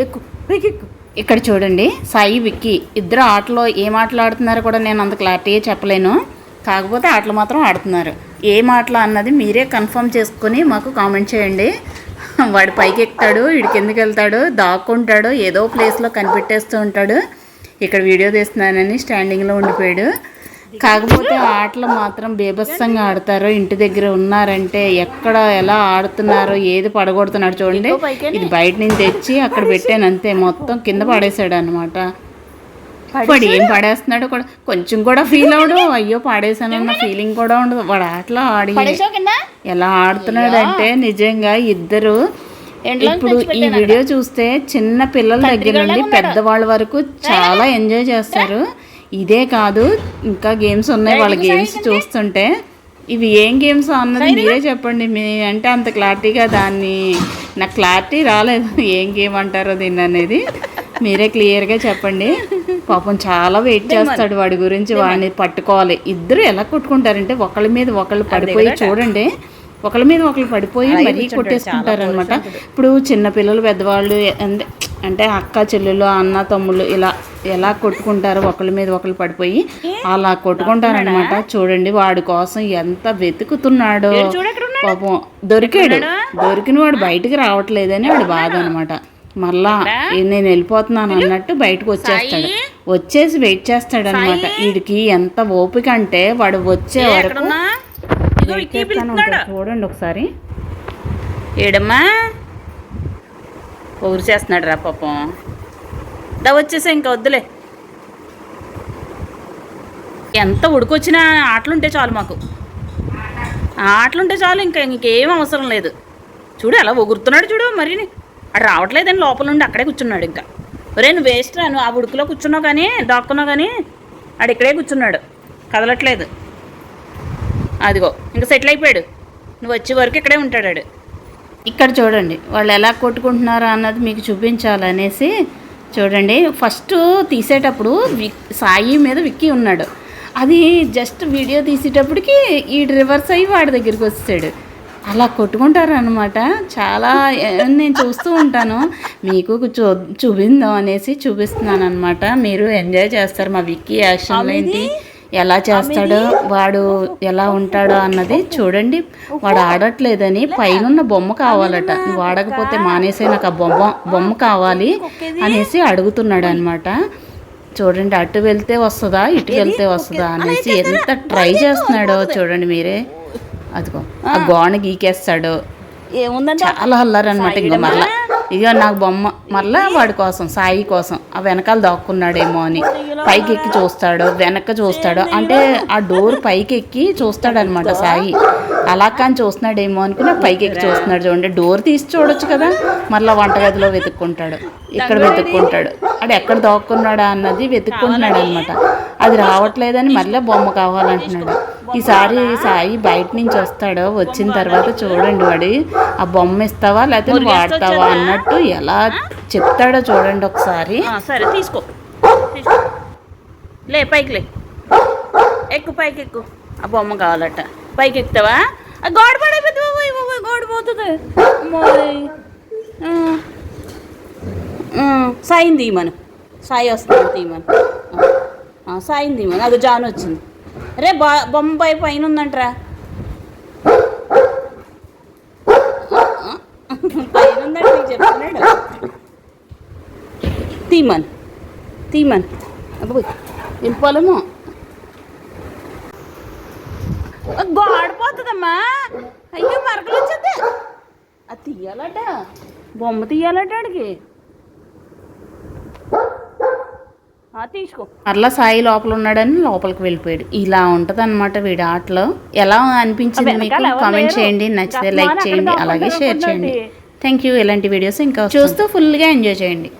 ఎక్కు ఎక్కు. ఇక్కడ చూడండి, సాయి విక్కీ ఇద్దరు ఆటలో ఏం ఆటలాడుతున్నారో కూడా నేను అంత క్లారిటీగా చెప్పలేను. కాకపోతే ఆటలు మాత్రం ఆడుతున్నారు. ఏం ఆటలు అన్నది మీరే కన్ఫర్మ్ చేసుకొని మాకు కామెంట్ చేయండి. వాడు పైకి ఎక్కుతాడు, వీడికి ఎందుకు వెళ్తాడు, దాక్కుంటాడు, ఏదో ప్లేస్లో కనిపెట్టేస్తూ ఉంటాడు. ఇక్కడ వీడియో తీస్తున్నానని స్టాండింగ్లో ఉండిపోయాడు. కాకపోతే ఆటలు మాత్రం బీభత్సంగా ఆడతారు. ఇంటి దగ్గర ఉన్నారంటే ఎక్కడ ఎలా ఆడుతున్నారో, ఏది పడగొడుతున్నాడు చూడండి. ఇది బయట నుంచి తెచ్చి అక్కడ పెట్టాను అంతే, మొత్తం కింద పడేసాడు అనమాట. వాడు ఏం పడేస్తున్నాడో కూడా కొంచెం కూడా ఫీల్ అవడు. అయ్యో పాడేసానన్న ఫీలింగ్ కూడా ఉండదు. వాడు ఆటలో ఆడి ఎలా ఆడుతున్నాడంటే నిజంగా ఇద్దరు. ఇప్పుడు ఈ వీడియో చూస్తే చిన్న పిల్లల దగ్గర నుండి పెద్దవాళ్ళ వరకు చాలా ఎంజాయ్ చేస్తారు. ఇదే కాదు, ఇంకా గేమ్స్ ఉన్నాయి. వాళ్ళ గేమ్స్ చూస్తుంటే ఇవి ఏం గేమ్స్ అన్నది మీరే చెప్పండి. మీ అంటే అంత క్లారిటీగా దాన్ని నాకు క్లారిటీ రాలేదు. ఏం గేమ్ అంటారో దీన్ని అనేది మీరే క్లియర్గా చెప్పండి. పాపం చాలా వెయిట్ చేస్తాడు వాడి గురించి. వాడిని పట్టుకోవాలి. ఇద్దరు ఎలా కొట్టుకుంటారంటే ఒకళ్ళ మీద ఒకళ్ళు పడిపోయి చూడండి, ఒకళ్ళ మీద ఒకళ్ళు పడిపోయి మరీ కొట్టేసుకుంటారు అనమాట. ఇప్పుడు చిన్నపిల్లలు పెద్దవాళ్ళు అంటే అక్క చెల్లెలు అన్న తమ్ముళ్ళు ఇలా ఎలా కొట్టుకుంటారో ఒకళ్ళ మీద ఒకళ్ళు పడిపోయి అలా కొట్టుకుంటారనమాట. చూడండి వాడి కోసం ఎంత వెతుకుతున్నాడో. పాపం దొరికిన వాడు బయటికి రావట్లేదని వాడి బాధ అనమాట. మళ్ళా నేను వెళ్ళిపోతున్నాను అన్నట్టు బయటకు వచ్చేసి వెయిట్ చేస్తాడు అనమాట. వీడికి ఎంత ఓపిక అంటే వాడు వచ్చే వరకు చూడండి ఒకసారి. ఏడమ్మా ఊరు చేస్తున్నాడు రా పాపం. వచ్చేసా, ఇంకా వద్దులే. ఎంత ఉడికొచ్చినా ఆటలుంటే చాలు మాకు. ఆటలుంటే చాలు, ఇంకేం అవసరం లేదు. చూడు ఎలా ఒగురుతున్నాడు చూడు. మరి అటు రావట్లేదని లోపల నుండి అక్కడే కూర్చున్నాడు. ఇంకా ఒరే నువ్వు వేస్ట్ రా, నువ్వు ఆ ఉడుకులో కూర్చున్నావు కానీ దాక్కున్నావు కానీ ఆడు ఇక్కడే కూర్చున్నాడు, కదలట్లేదు. అదిగో ఇంకా సెటిల్ అయిపోయాడు. నువ్వు వచ్చే వరకు ఇక్కడే ఉంటాడు. ఇక్కడ చూడండి వాళ్ళు ఎలా కొట్టుకుంటున్నారో అన్నది మీకు చూపించాలనేసి. చూడండి ఫస్ట్ తీసేటప్పుడు సాయి మీద విక్కీ ఉన్నాడు. అది జస్ట్ వీడియో తీసేటప్పటికి ఈ రివర్స్ అయ్యి వాడి దగ్గరికి వచ్చాడు. అలా కొట్టుకుంటారు అనమాట. చాలా నేను చూస్తూ ఉంటాను, మీకు చూపిందాం అనేసి చూపిస్తున్నాను అనమాట. మీరు ఎంజాయ్ చేస్తారు. మా విక్కీ యాక్షన్లు ఏంటి, ఎలా చేస్తాడో, వాడు ఎలా ఉంటాడో అన్నది చూడండి. వాడు ఆడట్లేదని పైన బొమ్మ కావాలట. నువ్వు ఆడకపోతే మానేసే, నాకు ఆ బొమ్మ కావాలి అనేసి అడుగుతున్నాడు అనమాట. చూడండి అటు వెళ్తే వస్తుందా ఇటు వెళ్తే వస్తుందా అనేసి ఎంత ట్రై చేస్తున్నాడో చూడండి మీరే. అదిగో ఆ గోడ గీకేస్తాడు. చాలా అల్లారనమాట. ఇంకా మళ్ళీ నాకు బొమ్మ మళ్ళీ వాడి కోసం, సాయి కోసం ఆ వెనకాల దాక్కున్నాడేమో అని పైకి ఎక్కి చూస్తాడు, వెనక్కి చూస్తాడు. అంటే ఆ డోర్ పైకి ఎక్కి చూస్తాడు అనమాట సాయి. అలా కానీ చూస్తున్నాడేమో అనుకుని పైకి ఎక్కి చూస్తున్నాడు. చూడండి డోర్ తీసి చూడొచ్చు కదా. మళ్ళీ వంటగదిలో వెతుక్కుంటాడు, ఇక్కడ వెతుక్కుంటాడు. అది ఎక్కడ దాక్కున్నాడా అన్నది వెతుక్కుంటున్నాడు అనమాట. అది రావట్లేదని మళ్ళీ బొమ్మ కావాలంటున్నాడు. ఈసారి సాయి బయట నుంచి వస్తాడో, వచ్చిన తర్వాత చూడండి వాడి ఆ బొమ్మ ఇస్తావా లేకపోతే వాడతావా అన్నట్టు ఎలా చెప్తాడో చూడండి ఒకసారి. సరే తీసుకో, లే పైకి లే, ఎక్కు పైకి ఎక్కు. ఆ బొమ్మ కావాలట, పైకి ఎక్కుతావా? ఆ గోడ పడైపోతుంది, గోడ పోతుంది. సాయింది తీయమను, సాయి వస్తుంది తీయమను, సాయింది తీయమను. అది జాన్ వచ్చింది. రే బొమ్మ పైన ఉందంటరా, పైన ఉందంటే నీకు చెప్తున్నాడు. తీయమను అబ్బో వెళ్ళిపోలేము. గోడిపోతుందమ్మా. అయ్యో మరకలు వచ్చేది. అది తీయాలట, బొమ్మ తీయాలట ఆడికి. తీసుకో. అట్లా సాయి లోపల ఉన్నాడని లోపలికి వెళ్ళిపోయాడు. ఇలా ఉంటుంది అనమాట వీడి ఆటలో. ఎలా అనిపించింది మీకు కామెంట్ చేయండి. నచ్చితే లైక్ చేయండి, అలాగే షేర్ చేయండి. Thank you. ఇలాంటి వీడియోస్ ఇంకా చూస్తూ ఫుల్గా ఎంజాయ్ చేయండి.